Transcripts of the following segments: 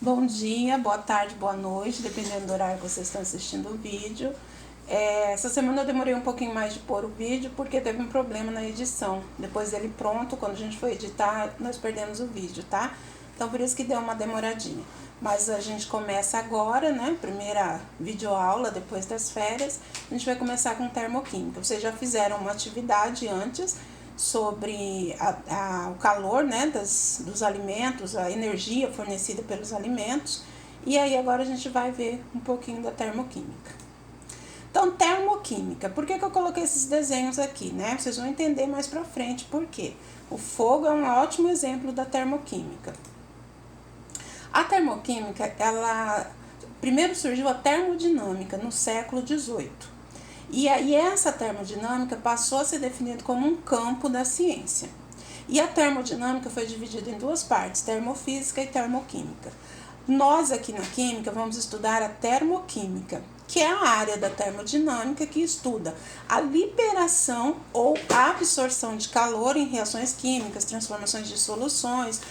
Bom dia, boa tarde, boa noite, dependendo do horário que vocês estão assistindo o vídeo. Essa semana eu demorei um pouquinho mais de pôr o vídeo porque teve um problema na edição. Depois dele pronto, quando a gente foi editar, nós perdemos o vídeo, tá? Então por isso que deu uma demoradinha. Mas a gente começa agora, né? Primeira videoaula depois das férias. A gente vai começar com termoquímica. Vocês já fizeram uma atividade antes sobre o calor, né, dos alimentos, a energia fornecida pelos alimentos. E aí agora a gente vai ver um pouquinho da termoquímica. Então, termoquímica, por que eu coloquei esses desenhos aqui, né? Vocês vão entender mais pra frente por quê. O fogo é um ótimo exemplo da termoquímica. A termoquímica, primeiro surgiu a termodinâmica no século XVIII. E aí essa termodinâmica passou a ser definida como um campo da ciência. E a termodinâmica foi dividida em duas partes, termofísica e termoquímica. Nós aqui na química vamos estudar a termoquímica, que é a área da termodinâmica que estuda a liberação ou absorção de calor em reações químicas, transformações de soluções,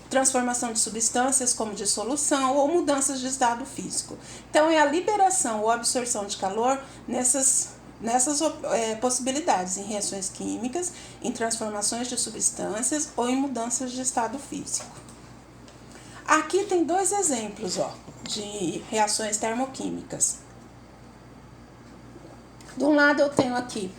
transformação de substâncias como dissolução ou mudanças de estado físico. Então, é a liberação ou absorção de calor nessas possibilidades, em reações químicas, em transformações de substâncias ou em mudanças de estado físico. Aqui tem dois exemplos de reações termoquímicas. De um lado eu tenho aqui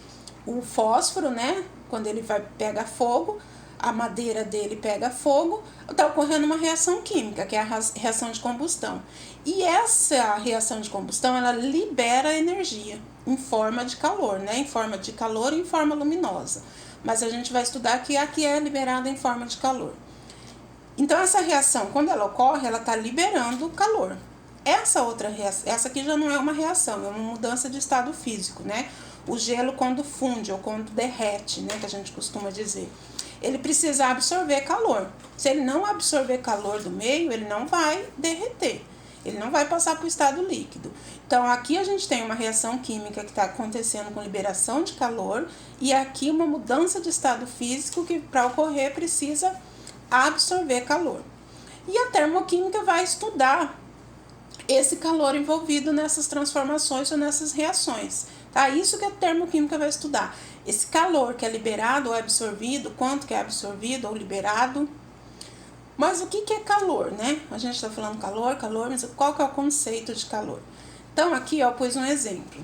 o fósforo, né? Quando ele pega fogo, a madeira dele pega fogo, está ocorrendo uma reação química, que é a reação de combustão. E essa reação de combustão, ela libera energia em forma de calor, né? Em forma de calor e em forma luminosa. Mas a gente vai estudar que aqui é liberada em forma de calor. Então, essa reação, quando ela ocorre, ela está liberando calor. Essa outra reação, essa aqui já não é uma reação, é uma mudança de estado físico, né? O gelo quando funde ou quando derrete, né? Que a gente costuma dizer. Ele precisa absorver calor. Se ele não absorver calor do meio, ele não vai derreter. Ele não vai passar para o estado líquido. Então, aqui a gente tem uma reação química que está acontecendo com liberação de calor e aqui uma mudança de estado físico que, para ocorrer, precisa absorver calor. E a termoquímica vai estudar esse calor envolvido nessas transformações ou nessas reações. Tá? Isso que a termoquímica vai estudar. Esse calor que é liberado ou absorvido, quanto que é absorvido ou liberado. Mas o que é calor, né? A gente está falando calor, mas qual que é o conceito de calor? Então aqui eu pus um exemplo.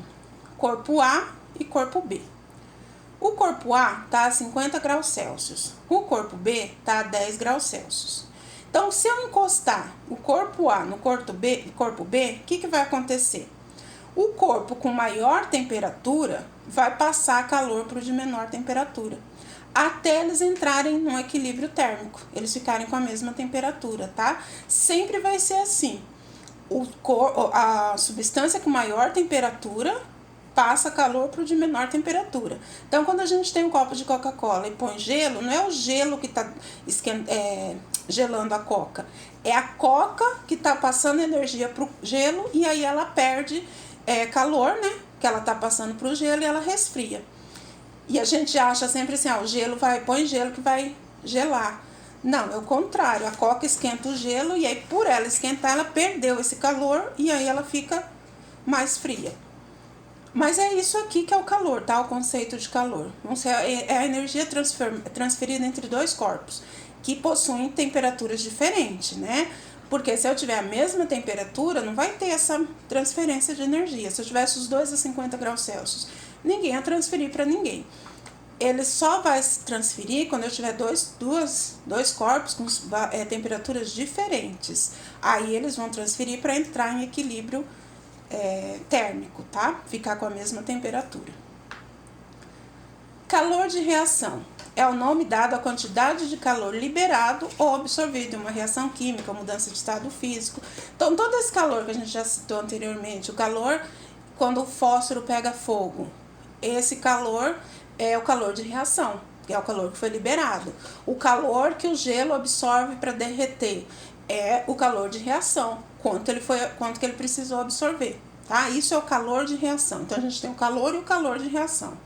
Corpo A e corpo B. O corpo A está a 50 graus Celsius. O corpo B está a 10 graus Celsius. Então, se eu encostar o corpo A no corpo B, o que vai acontecer? O corpo com maior temperatura vai passar calor para o de menor temperatura, até eles entrarem num equilíbrio térmico, eles ficarem com a mesma temperatura, tá? Sempre vai ser assim. A substância com maior temperatura passa calor para o de menor temperatura. Então, quando a gente tem um copo de Coca-Cola e põe gelo, não é o gelo que está gelando a coca, é a coca que está passando energia para o gelo e aí ela perde calor, né? Que ela está passando para o gelo e ela resfria. E a gente acha sempre assim, o gelo põe gelo que vai gelar. Não, é o contrário, a coca esquenta o gelo e aí por ela esquentar, ela perdeu esse calor e aí ela fica mais fria. Mas é isso aqui que é o calor, tá? O conceito de calor. É a energia transferida entre dois corpos que possuem temperaturas diferentes, né? Porque se eu tiver a mesma temperatura, não vai ter essa transferência de energia. Se eu tivesse os dois a 50 graus Celsius, ninguém ia transferir para ninguém. Ele só vai se transferir quando eu tiver dois corpos com temperaturas diferentes. Aí eles vão transferir para entrar em equilíbrio térmico, tá? Ficar com a mesma temperatura. Calor de reação é o nome dado à quantidade de calor liberado ou absorvido em uma reação química, mudança de estado físico. Então, todo esse calor que a gente já citou anteriormente, o calor quando o fósforo pega fogo, esse calor é o calor de reação, que é o calor que foi liberado. O calor que o gelo absorve para derreter é o calor de reação, quanto que ele precisou absorver, tá? Isso é o calor de reação. Então, a gente tem o calor e o calor de reação.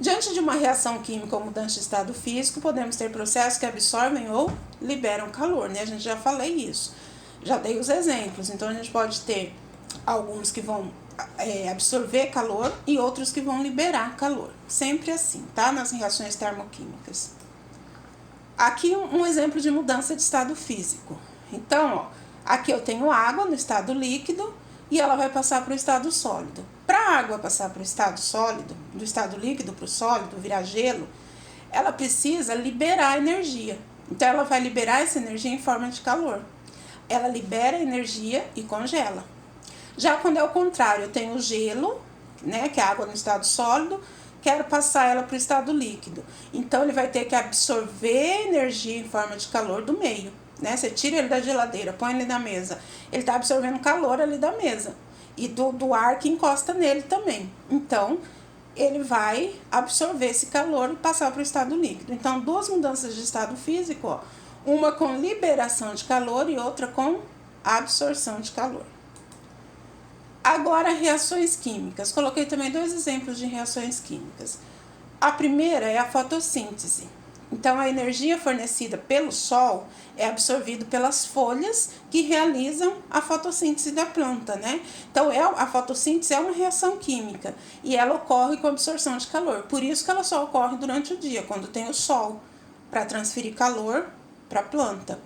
Diante de uma reação química ou mudança de estado físico, podemos ter processos que absorvem ou liberam calor, né? A gente já falei isso, já dei os exemplos. Então, a gente pode ter alguns que vão absorver calor e outros que vão liberar calor. Sempre assim, tá? Nas reações termoquímicas. Aqui um exemplo de mudança de estado físico. Então, ó, aqui eu tenho água no estado líquido e ela vai passar para o estado sólido. Para a água passar para o estado sólido, do estado líquido para o sólido, virar gelo, ela precisa liberar energia. Então, ela vai liberar essa energia em forma de calor. Ela libera energia e congela. Já quando é o contrário, eu tenho o gelo, né, que é a água no estado sólido, quero passar ela para o estado líquido. Então, ele vai ter que absorver energia em forma de calor do meio. Né? Você tira ele da geladeira, põe ele na mesa, ele está absorvendo calor ali da mesa. E do ar que encosta nele também. Então, ele vai absorver esse calor e passar para o estado líquido. Então, duas mudanças de estado físico, ó, uma com liberação de calor e outra com absorção de calor. Agora, reações químicas. Coloquei também dois exemplos de reações químicas. A primeira é a fotossíntese. Então, a energia fornecida pelo sol é absorvida pelas folhas que realizam a fotossíntese da planta, né? Então, a fotossíntese é uma reação química e ela ocorre com absorção de calor. Por isso que ela só ocorre durante o dia, quando tem o sol, para transferir calor para a planta.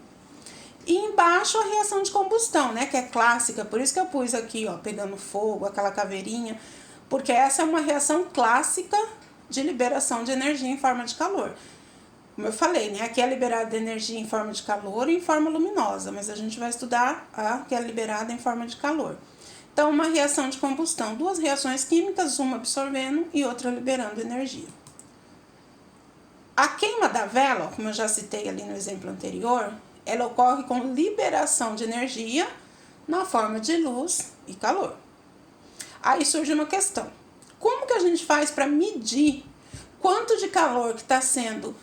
E embaixo a reação de combustão, né? Que é clássica, por isso que eu pus aqui, ó, pegando fogo, aquela caveirinha, porque essa é uma reação clássica de liberação de energia em forma de calor. Como eu falei, né? Aqui é liberada energia em forma de calor e em forma luminosa, mas a gente vai estudar a que é liberada em forma de calor. Então, uma reação de combustão, duas reações químicas, uma absorvendo e outra liberando energia. A queima da vela, como eu já citei ali no exemplo anterior, ela ocorre com liberação de energia na forma de luz e calor. Aí surge uma questão. Como que a gente faz para medir quanto de calor que está sendo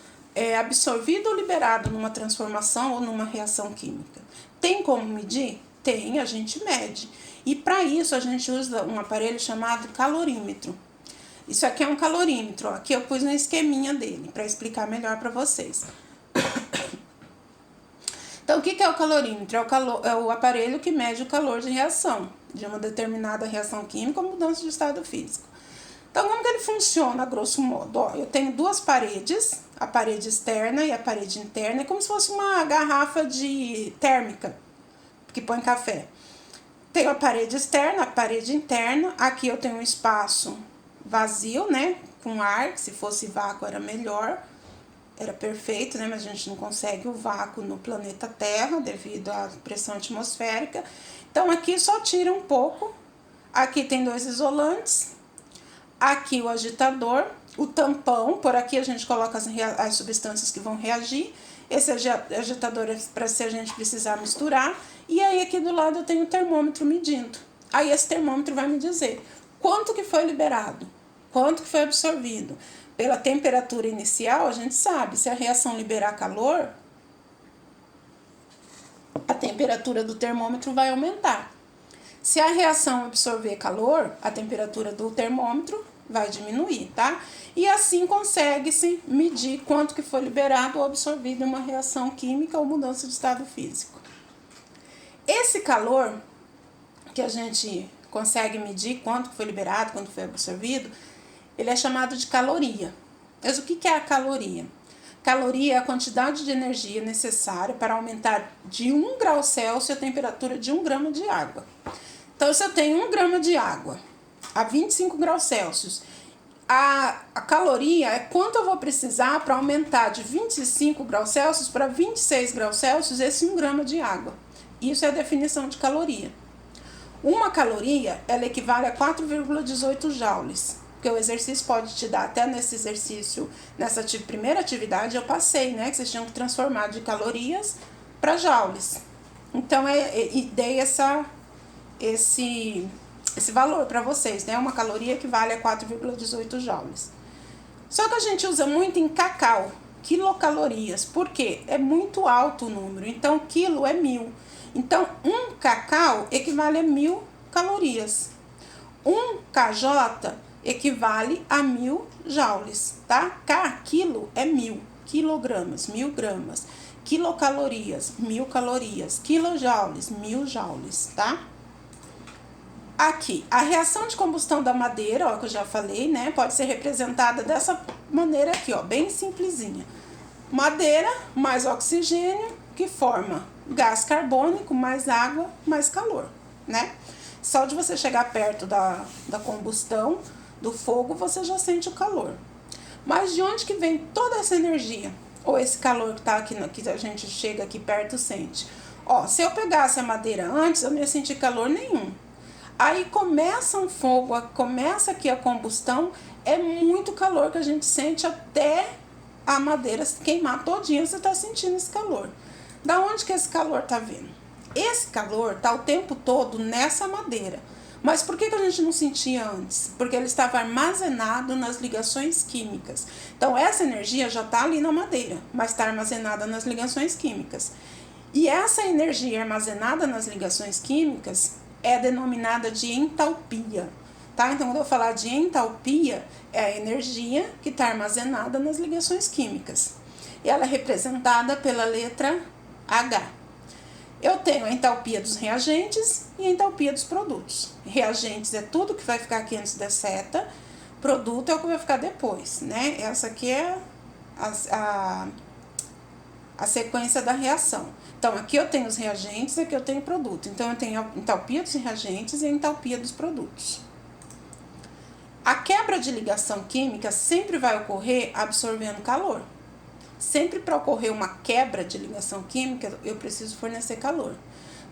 absorvido ou liberado numa transformação ou numa reação química? Tem como medir? Tem, a gente mede. E para isso a gente usa um aparelho chamado calorímetro. Isso aqui é um calorímetro, ó. Aqui eu pus um esqueminha dele para explicar melhor para vocês. Então, o que é o calorímetro? É o aparelho que mede o calor de reação, de uma determinada reação química ou mudança de estado físico. Então, como que ele funciona, a grosso modo? Ó, eu tenho duas paredes, a parede externa e a parede interna, é como se fosse uma garrafa de térmica, que põe café. Tenho a parede externa, a parede interna, aqui eu tenho um espaço vazio, né, com ar, que se fosse vácuo era melhor, era perfeito, né, mas a gente não consegue o vácuo no planeta Terra devido à pressão atmosférica. Então, aqui só tira um pouco, aqui tem dois isolantes, aqui o agitador, o tampão, por aqui a gente coloca as substâncias que vão reagir, esse agitador é para se a gente precisar misturar, e aí aqui do lado eu tenho o termômetro medindo. Aí esse termômetro vai me dizer quanto que foi liberado, quanto que foi absorvido. Pela temperatura inicial, a gente sabe, se a reação liberar calor, a temperatura do termômetro vai aumentar. Se a reação absorver calor, a temperatura do termômetro vai diminuir, tá? E assim consegue-se medir quanto que foi liberado ou absorvido em uma reação química ou mudança de estado físico. Esse calor que a gente consegue medir quanto que foi liberado, quanto foi absorvido, ele é chamado de caloria. Mas o que é a caloria? Caloria é a quantidade de energia necessária para aumentar de 1 grau Celsius a temperatura de 1 grama de água. Então, se eu tenho 1 grama de água a 25 graus Celsius, a caloria é quanto eu vou precisar para aumentar de 25 graus Celsius para 26 graus Celsius esse 1 grama de água. Isso é a definição de caloria. Uma caloria, ela equivale a 4,18 joules. Porque o exercício pode te dar, até nesse exercício, nessa primeira atividade eu passei, né? Que vocês tinham que transformar de calorias para joules. Então, dei esse valor para vocês, né? Uma caloria equivale a 4,18 joules. Só que a gente usa muito em cacau, quilocalorias. Por quê? É muito alto o número. Então, quilo é 1000. Então, 1 cacau equivale a 1000 calorias. 1 kJ equivale a 1000 joules, tá? Quilo é 1000, quilogramas, 1000 gramas. Quilocalorias, 1000 calorias. Kilojoules, 1000 joules, tá? Aqui, a reação de combustão da madeira, ó, que eu já falei, né? Pode ser representada dessa maneira aqui, ó, bem simplesinha. Madeira mais oxigênio, que forma gás carbônico, mais água, mais calor, né? Só de você chegar perto da combustão, do fogo, você já sente o calor. Mas de onde que vem toda essa energia? Ou esse calor que tá aqui, que a gente chega aqui perto sente? Ó, se eu pegasse a madeira antes, eu não ia sentir calor nenhum. Aí começa um fogo, começa aqui a combustão, é muito calor que a gente sente até a madeira se queimar todinha, você tá sentindo esse calor. Da onde que esse calor tá vindo? Esse calor tá o tempo todo nessa madeira. Mas por que a gente não sentia antes? Porque ele estava armazenado nas ligações químicas. Então essa energia já está ali na madeira, mas está armazenada nas ligações químicas. E essa energia armazenada nas ligações químicas é denominada de entalpia. Tá? Então quando eu falar de entalpia, é a energia que está armazenada nas ligações químicas. E ela é representada pela letra H. Eu tenho a entalpia dos reagentes e a entalpia dos produtos. Reagentes é tudo que vai ficar aqui antes da seta, produto é o que vai ficar depois, né? Essa aqui é a sequência da reação. Então, aqui eu tenho os reagentes, aqui eu tenho o produto. Então, eu tenho a entalpia dos reagentes e a entalpia dos produtos. A quebra de ligação química sempre vai ocorrer absorvendo calor. Sempre para ocorrer uma quebra de ligação química, eu preciso fornecer calor.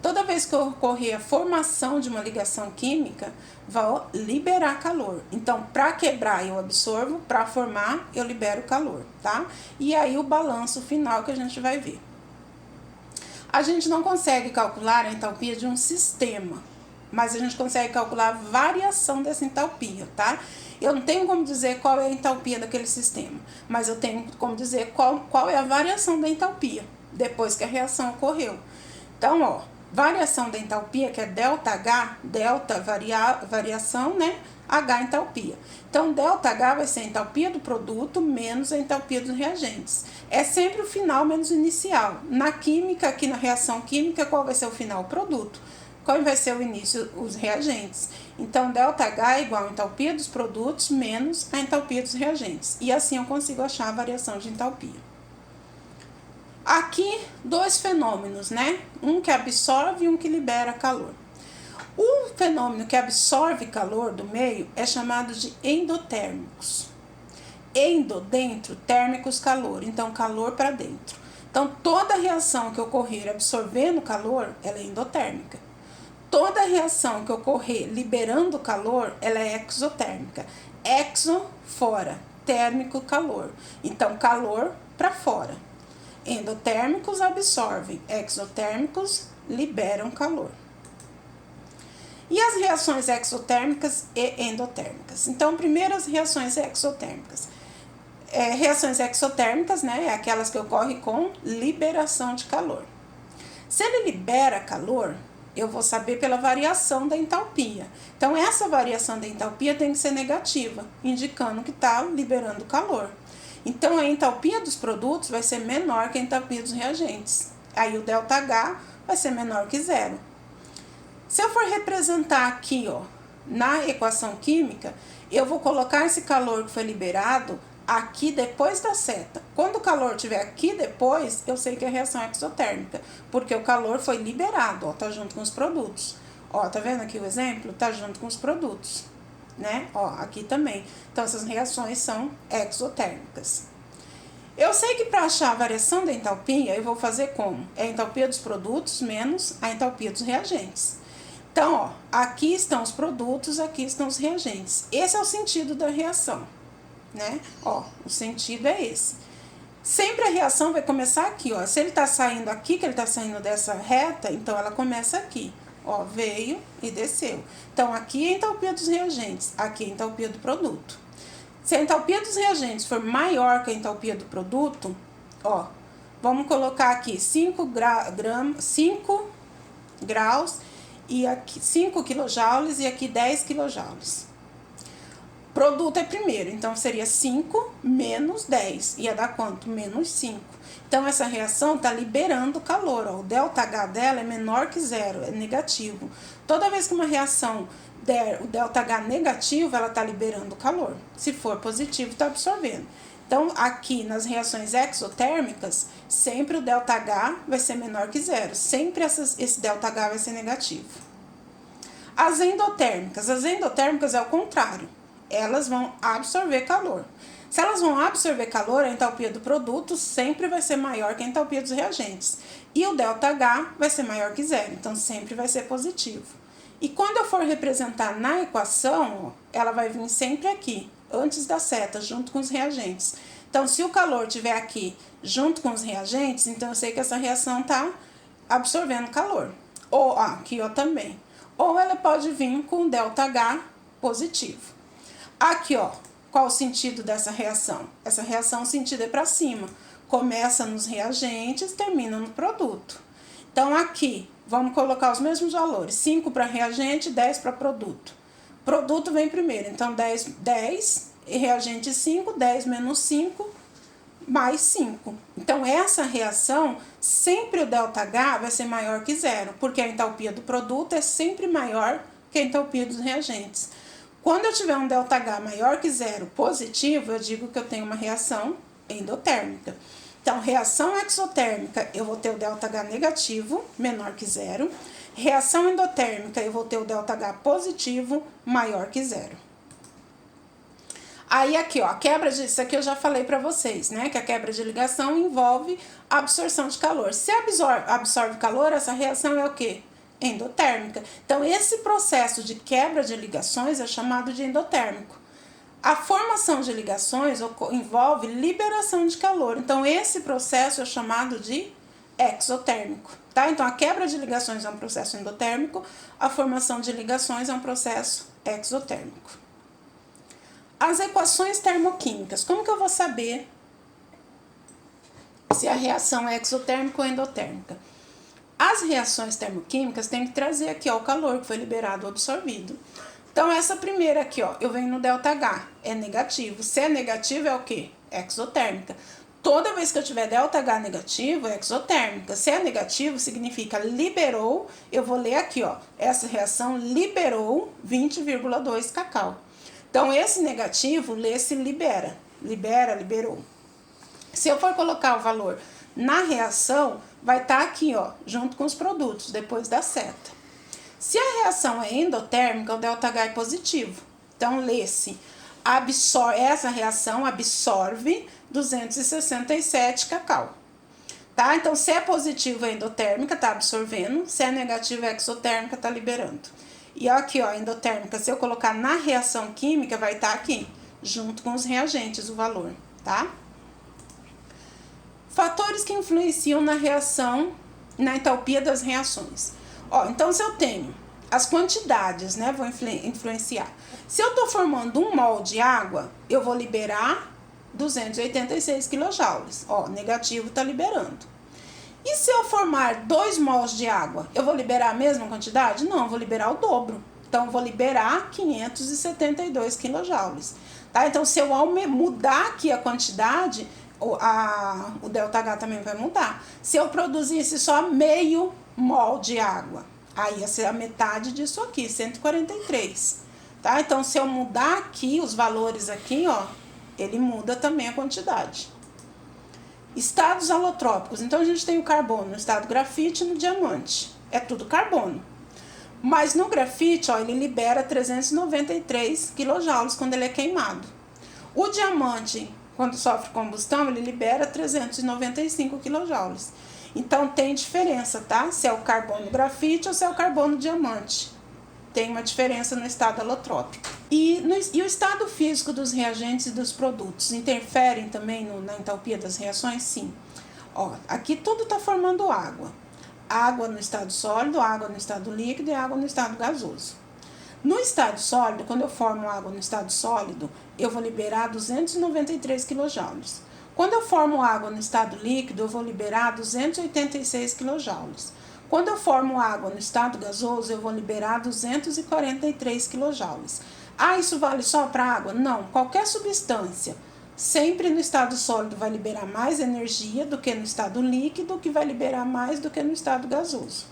Toda vez que ocorrer a formação de uma ligação química, vai liberar calor. Então, para quebrar, eu absorvo, para formar, eu libero calor, tá? E aí o balanço final que a gente vai ver. A gente não consegue calcular a entalpia de um sistema, mas a gente consegue calcular a variação dessa entalpia, tá? Eu não tenho como dizer qual é a entalpia daquele sistema, mas eu tenho como dizer qual é a variação da entalpia depois que a reação ocorreu. Então, ó, variação da entalpia, que é ΔH, delta variação, né? H entalpia. Então, ΔH vai ser a entalpia do produto menos a entalpia dos reagentes. É sempre o final menos o inicial. Na química, aqui na reação química, qual vai ser o final? O produto. Qual vai ser o início? Os reagentes. Então, ΔH é igual a entalpia dos produtos menos a entalpia dos reagentes. E assim eu consigo achar a variação de entalpia. Aqui, dois fenômenos, né? Um que absorve e um que libera calor. O fenômeno que absorve calor do meio é chamado de endotérmicos. Endo, dentro, térmicos, calor. Então, calor para dentro. Então, toda reação que ocorrer absorvendo calor, ela é endotérmica. Toda reação que ocorrer liberando calor, ela é exotérmica. Exo, fora. Térmico, calor. Então, calor para fora. Endotérmicos absorvem. Exotérmicos liberam calor. E as reações exotérmicas e endotérmicas. Então, primeiro as reações exotérmicas. Reações exotérmicas, né, é aquelas que ocorrem com liberação de calor. Se ele libera calor, eu vou saber pela variação da entalpia. Então, essa variação da entalpia tem que ser negativa, indicando que está liberando calor. Então, a entalpia dos produtos vai ser menor que a entalpia dos reagentes. Aí, o ΔH vai ser menor que zero. Se eu for representar aqui, ó, na equação química, eu vou colocar esse calor que foi liberado aqui depois da seta. Quando o calor estiver aqui depois, eu sei que é reação exotérmica, porque o calor foi liberado, ó, tá junto com os produtos. Ó, tá vendo aqui o exemplo? Tá junto com os produtos, né? Ó, aqui também. Então, essas reações são exotérmicas. Eu sei que para achar a variação da entalpia, eu vou fazer como? É a entalpia dos produtos menos a entalpia dos reagentes. Então, ó, aqui estão os produtos, aqui estão os reagentes. Esse é o sentido da reação, né? Ó, o sentido é esse. Sempre a reação vai começar aqui, ó. Se ele tá saindo aqui, que ele tá saindo dessa reta, então ela começa aqui. Ó, veio e desceu. Então, aqui é a entalpia dos reagentes, aqui é a entalpia do produto. Se a entalpia dos reagentes for maior que a entalpia do produto, ó, vamos colocar aqui 5 graus e aqui 5 kJ e aqui 10 kJ. Produto é primeiro, então seria 5 menos 10. Ia dar quanto? Menos 5. Então, essa reação está liberando calor. Ó. O ΔH dela é menor que zero, é negativo. Toda vez que uma reação der o ΔH negativo, ela está liberando calor. Se for positivo, está absorvendo. Então, aqui nas reações exotérmicas, sempre o ΔH vai ser menor que zero. Sempre esse ΔH vai ser negativo. As endotérmicas é o contrário. Elas vão absorver calor. Se elas vão absorver calor, a entalpia do produto sempre vai ser maior que a entalpia dos reagentes. E o ΔH vai ser maior que zero, então sempre vai ser positivo. E quando eu for representar na equação, ela vai vir sempre aqui, antes da seta, junto com os reagentes. Então, se o calor estiver aqui junto com os reagentes, então eu sei que essa reação está absorvendo calor. Ou aqui ó, também. Ou ela pode vir com ΔH positivo. Aqui, ó, qual o sentido dessa reação? Essa reação, o sentido é para cima. Começa nos reagentes, termina no produto. Então, aqui, vamos colocar os mesmos valores. 5 para reagente, 10 para produto. Produto vem primeiro, então 10, e reagente 5, 10 menos 5, mais 5. Então, essa reação, sempre o ΔH vai ser maior que zero, porque a entalpia do produto é sempre maior que a entalpia dos reagentes. Quando eu tiver um ΔH maior que zero positivo, eu digo que eu tenho uma reação endotérmica. Então, reação exotérmica, eu vou ter o ΔH negativo, menor que zero. Reação endotérmica, eu vou ter o ΔH positivo, maior que zero. Aí aqui, ó, a quebra de... Isso aqui eu já falei para vocês, né? Que a quebra de ligação envolve absorção de calor. Se absorve calor, essa reação é o quê? Endotérmica. Então, esse processo de quebra de ligações é chamado de endotérmico. A formação de ligações envolve liberação de calor. Então, esse processo é chamado de exotérmico, tá? Então, a quebra de ligações é um processo endotérmico, a formação de ligações é um processo exotérmico. As equações termoquímicas. Como que eu vou saber se a reação é exotérmica ou endotérmica? As reações termoquímicas têm que trazer aqui, ó, o calor que foi liberado ou absorvido. Então, essa primeira aqui, ó, eu venho no ΔH, é negativo. Se é negativo, é o quê? Exotérmica. Toda vez que eu tiver ΔH negativo, é exotérmica. Se é negativo, significa liberou, eu vou ler aqui, ó, essa reação liberou 20,2 cacau. Então, esse negativo, lê-se libera. Liberou. Se eu for colocar o valor na reação, vai estar aqui, ó, junto com os produtos, depois da seta. Se a reação é endotérmica, o ΔH é positivo. Então, lê-se, essa reação absorve 267 cacau. Tá? Então, se é positivo, é endotérmica, tá absorvendo. Se é negativo, é exotérmica, tá liberando. E aqui, ó, endotérmica, se eu colocar na reação química, vai estar aqui, junto com os reagentes, o valor, tá? Fatores que influenciam na reação, na entalpia das reações. Ó, então, se eu tenho as quantidades, né, vão influenciar. Se eu tô formando 1 mol de água, eu vou liberar 286 kJ. Ó, negativo tá liberando. E se eu formar 2 mols de água, eu vou liberar a mesma quantidade? Não, eu vou liberar o dobro. Então, eu vou liberar 572 kJ. Tá? Então, se eu mudar aqui a quantidade, o ΔH também vai mudar. Se eu produzisse só meio mol de água, aí ia ser a metade disso aqui, 143. Tá? Então, se eu mudar aqui os valores aqui, ó, ele muda também a quantidade. Estados alotrópicos. Então, a gente tem o carbono no estado grafite e no diamante. É tudo carbono. Mas no grafite, ó, ele libera 393 kJ quando ele é queimado. O diamante, quando sofre combustão, ele libera 395 kJ. Então, tem diferença, tá? Se é o carbono grafite ou se é o carbono diamante. Tem uma diferença no estado alotrópico. E o estado físico dos reagentes e dos produtos interferem também na entalpia das reações? Sim. Ó, aqui tudo está formando água. Água no estado sólido, água no estado líquido e água no estado gasoso. No estado sólido, quando eu formo água no estado sólido, eu vou liberar 293 kJ. Quando eu formo água no estado líquido, eu vou liberar 286 kJ. Quando eu formo água no estado gasoso, eu vou liberar 243 kJ. Ah, isso vale só para água? Não, qualquer substância sempre no estado sólido vai liberar mais energia do que no estado líquido, que vai liberar mais do que no estado gasoso.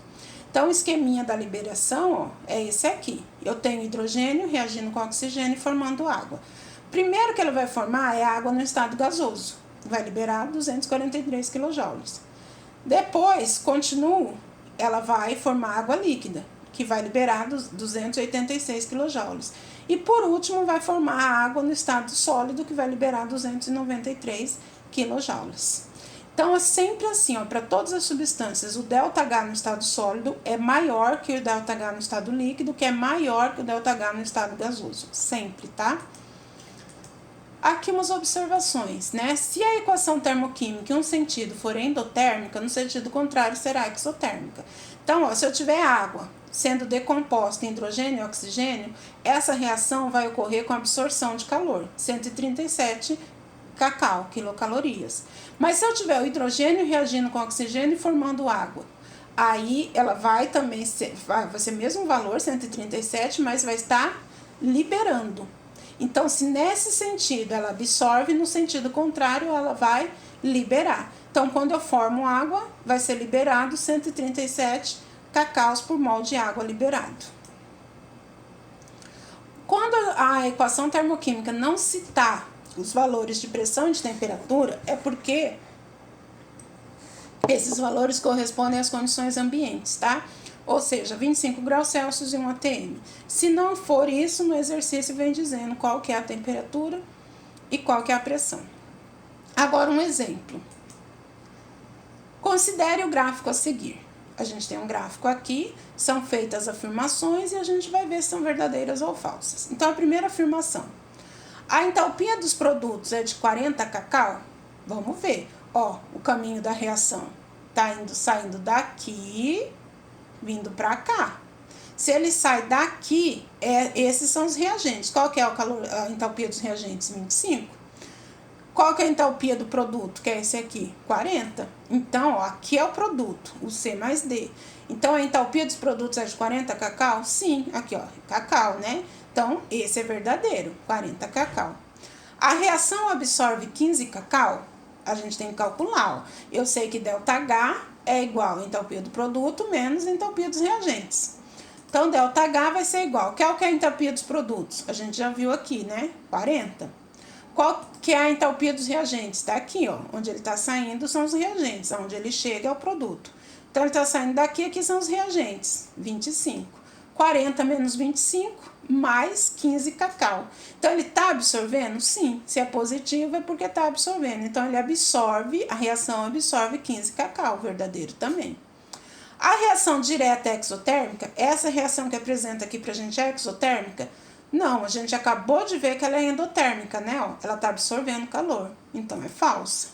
Então, o esqueminha da liberação, ó, é esse aqui. Eu tenho hidrogênio reagindo com oxigênio formando água. Primeiro que ele vai formar é água no estado gasoso. Vai liberar 243 kJ. Depois, continuo, ela vai formar água líquida, que vai liberar 286 kJ. E por último, vai formar a água no estado sólido, que vai liberar 293 kJ. Então, é sempre assim, ó, para todas as substâncias, o ΔH no estado sólido é maior que o ΔH no estado líquido, que é maior que o ΔH no estado gasoso. Sempre, tá? Aqui umas observações, né? Se a equação termoquímica em um sentido for endotérmica, no sentido contrário será exotérmica. Então, ó, se eu tiver água sendo decomposta em hidrogênio e oxigênio, essa reação vai ocorrer com absorção de calor, 137 quilocalorias. Mas se eu tiver o hidrogênio reagindo com oxigênio e formando água, aí ela vai também ser, vai ser o mesmo valor, 137, mas vai estar liberando. Então, se nesse sentido ela absorve, no sentido contrário ela vai liberar. Então, quando eu formo água, vai ser liberado 137 cacaus por mol de água liberado. Quando a equação termoquímica não citar os valores de pressão e de temperatura, é porque esses valores correspondem às condições ambientes, tá? Ou seja, 25 graus Celsius e 1 atm. Se não for isso, no exercício vem dizendo qual que é a temperatura e qual que é a pressão. Agora um exemplo. Considere o gráfico a seguir. A gente tem um gráfico aqui, são feitas afirmações e a gente vai ver se são verdadeiras ou falsas. Então, a primeira afirmação. A entalpia dos produtos é de 40 cacau? Vamos ver. Ó, o caminho da reação tá saindo daqui, vindo para cá. Se ele sai daqui, esses são os reagentes. Qual que é a entalpia dos reagentes? 25. Qual que é a entalpia do produto? Que é esse aqui, 40. Então, ó, aqui é o produto, o C mais D. Então, a entalpia dos produtos é de 40 cacau? Sim, aqui, ó, cacau, né? Então, esse é verdadeiro, 40 cacau. A reação absorve 15 cacau? A gente tem que calcular, ó. Eu sei que ΔH é igual a entalpia do produto menos a entalpia dos reagentes. Então, ΔH vai ser igual. Qual que é a entalpia dos produtos? A gente já viu aqui, né? 40. Qual que é a entalpia dos reagentes? Está aqui, ó. Onde ele está saindo são os reagentes. Onde ele chega é o produto. Então, ele está saindo daqui, aqui são os reagentes. 25. 40 menos 25, mais 15 cacau. Então, ele está absorvendo? Sim. Se é positivo, é porque está absorvendo. Então, ele absorve, a reação absorve 15 cacau, verdadeiro também. A reação direta é exotérmica? Essa reação que apresenta aqui pra gente é exotérmica? Não, a gente acabou de ver que ela é endotérmica, né? Ó, ela está absorvendo calor, então é falsa.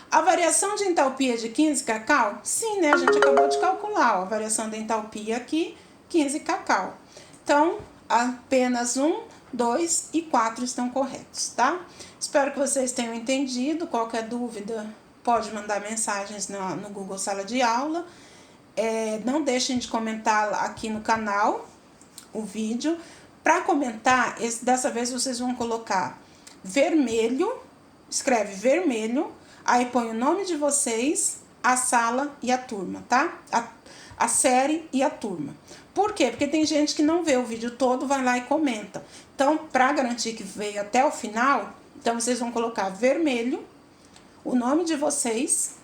A variação de entalpia de 15 cacau? Sim, né? A gente acabou de calcular, ó, a variação da entalpia aqui, 15 cacau. Então, apenas 1, 2 e 4 estão corretos, tá? Espero que vocês tenham entendido. Qualquer dúvida, pode mandar mensagens no Google Sala de Aula. Não deixem de comentar aqui no canal o vídeo. Para comentar, dessa vez vocês vão colocar vermelho, escreve vermelho, aí põe o nome de vocês, a sala e a turma, tá? A série e a turma. Por quê? Porque tem gente que não vê o vídeo todo, vai lá e comenta. Então, para garantir que veio até o final, então vocês vão colocar vermelho, o nome de vocês,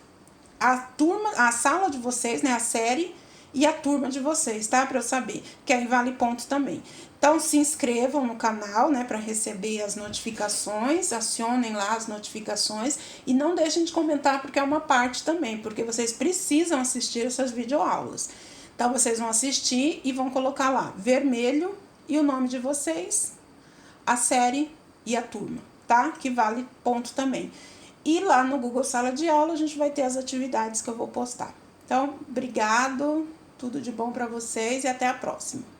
a turma, a sala de vocês, né, a série e a turma de vocês, tá? Para eu saber, que aí vale ponto também. Então, se inscrevam no canal, né, para receber as notificações, acionem lá as notificações e não deixem de comentar, porque é uma parte também, porque vocês precisam assistir essas videoaulas. Então, vocês vão assistir e vão colocar lá vermelho e o nome de vocês, a série e a turma, tá? Que vale ponto também. E lá no Google Sala de Aula a gente vai ter as atividades que eu vou postar. Então, obrigado, tudo de bom para vocês e até a próxima.